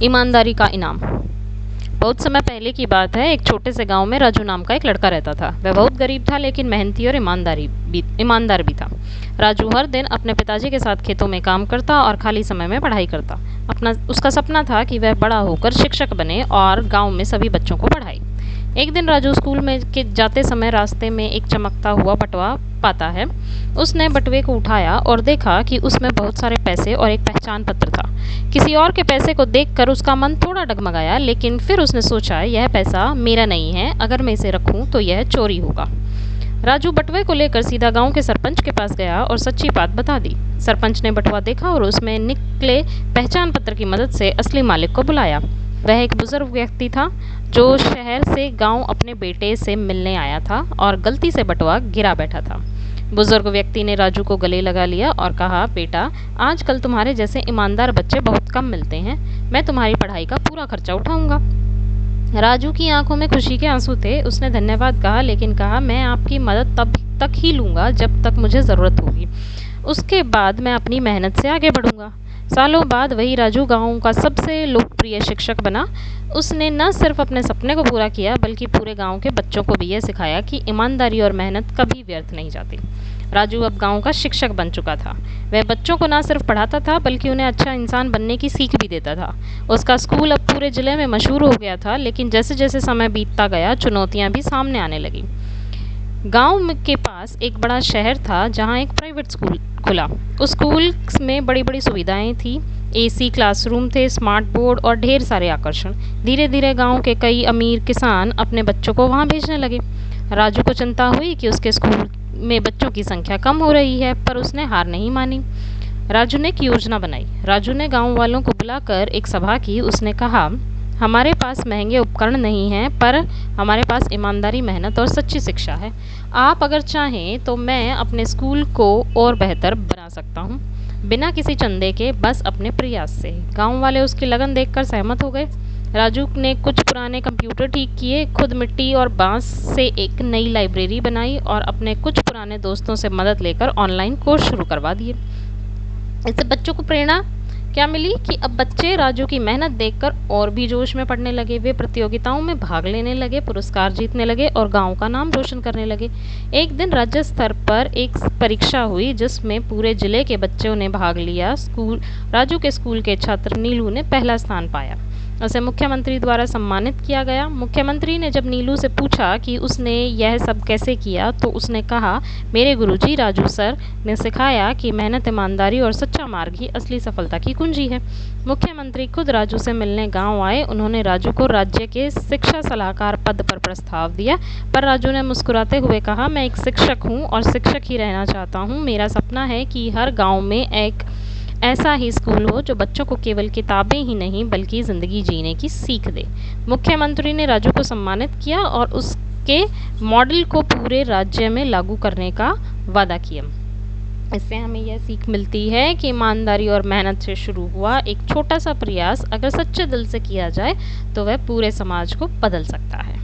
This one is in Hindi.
ईमानदारी का इनाम। बहुत समय पहले की बात है। एक छोटे से गांव में राजू नाम का एक लड़का रहता था। वह बहुत गरीब था, लेकिन मेहनती और ईमानदार भी था। राजू हर दिन अपने पिताजी के साथ खेतों में काम करता और खाली समय में पढ़ाई करता। उसका सपना था कि वह बड़ा होकर शिक्षक बने और गांव में सभी बच्चों को पढ़ाए। एक दिन राजू स्कूल में जाते समय रास्ते में एक चमकता हुआ बटुआ पाता है। उसने बटुए को उठाया और देखा कि उसमें बहुत सारे पैसे और एक पहचान पत्र था। किसी और के पैसे को देखकर उसका मन थोड़ा डगमगाया, लेकिन फिर उसने सोचा, यह पैसा मेरा नहीं है, अगर मैं इसे रखूं तो यह चोरी होगा। राजू बटुए को लेकर सीधा गांव के सरपंच के पास गया और सच्ची बात बता दी। सरपंच ने बटुआ देखा और उसमें निकले पहचान पत्र की मदद से असली मालिक को बुलाया। वह एक बुजुर्ग व्यक्ति था जो शहर से गांव अपने बेटे से मिलने आया था और गलती से बटुआ गिरा बैठा था। बुजुर्ग व्यक्ति ने राजू को गले लगा लिया और कहा, बेटा, आजकल तुम्हारे जैसे ईमानदार बच्चे बहुत कम मिलते हैं। मैं तुम्हारी पढ़ाई का पूरा खर्चा उठाऊंगा। राजू की आंखों में खुशी के आंसू थे। उसने धन्यवाद कहा, लेकिन कहा, मैं आपकी मदद तब तक ही लूंगा जब तक मुझे ज़रूरत होगी। उसके बाद मैं अपनी मेहनत से आगे बढ़ूंगा। सालों बाद वही राजू गांव का सबसे लोकप्रिय शिक्षक बना। उसने न सिर्फ अपने सपने को पूरा किया, बल्कि पूरे गांव के बच्चों को भी यह सिखाया कि ईमानदारी और मेहनत कभी व्यर्थ नहीं जाती। राजू अब गांव का शिक्षक बन चुका था। वह बच्चों को न सिर्फ पढ़ाता था, बल्कि उन्हें अच्छा इंसान बनने की सीख भी देता था। उसका स्कूल अब पूरे जिले में मशहूर हो गया था, लेकिन जैसे जैसे समय बीतता गया, चुनौतियां भी सामने आने लगी। गांव के पास एक बड़ा शहर था जहां एक प्राइवेट स्कूल खुला। उस स्कूल में बड़ी बड़ी सुविधाएं थी। एसी क्लासरूम थे, स्मार्ट बोर्ड और ढेर सारे आकर्षण। धीरे धीरे गांव के कई अमीर किसान अपने बच्चों को वहां भेजने लगे। राजू को चिंता हुई कि उसके स्कूल में बच्चों की संख्या कम हो रही है, पर उसने हार नहीं मानी। राजू ने एक योजना बनाई। राजू ने गांव वालों को बुलाकर एक सभा की। उसने कहा, हमारे पास महंगे उपकरण नहीं हैं, पर हमारे पास ईमानदारी, मेहनत और सच्ची शिक्षा है। आप अगर चाहें तो मैं अपने स्कूल को और बेहतर बना सकता हूँ, बिना किसी चंदे के, बस अपने प्रयास से। गांव वाले उसकी लगन देखकर सहमत हो गए। राजू ने कुछ पुराने कंप्यूटर ठीक किए, खुद मिट्टी और बांस से एक नई लाइब्रेरी बनाई और अपने कुछ पुराने दोस्तों से मदद लेकर ऑनलाइन कोर्स शुरू करवा दिए। इससे बच्चों को प्रेरणा क्या मिली कि अब बच्चे राजू की मेहनत देखकर और भी जोश में पढ़ने लगे। वे प्रतियोगिताओं में भाग लेने लगे, पुरस्कार जीतने लगे और गांव का नाम रोशन करने लगे। एक दिन राज्य स्तर पर एक परीक्षा हुई जिसमें पूरे जिले के बच्चों ने भाग लिया। राजू के स्कूल के छात्र नीलू ने पहला स्थान पाया। उसे मुख्यमंत्री द्वारा सम्मानित किया गया। मुख्यमंत्री ने जब नीलू से पूछा कि उसने यह सब कैसे किया, तो उसने कहा, मेरे गुरुजी राजू सर ने सिखाया कि मेहनत, ईमानदारी और सच्चा मार्ग ही असली सफलता की कुंजी है। मुख्यमंत्री खुद राजू से मिलने गांव आए। उन्होंने राजू को राज्य के शिक्षा सलाहकार पद पर प्रस्ताव दिया, पर राजू ने मुस्कुराते हुए कहा, मैं एक शिक्षक हूँ और शिक्षक ही रहना चाहता हूँ। मेरा सपना है कि हर गाँव में एक ऐसा ही स्कूल हो जो बच्चों को केवल किताबें ही नहीं, बल्कि ज़िंदगी जीने की सीख दे। मुख्यमंत्री ने राजू को सम्मानित किया और उसके मॉडल को पूरे राज्य में लागू करने का वादा किया। इससे हमें यह सीख मिलती है कि ईमानदारी और मेहनत से शुरू हुआ एक छोटा सा प्रयास अगर सच्चे दिल से किया जाए तो वह पूरे समाज को बदल सकता है।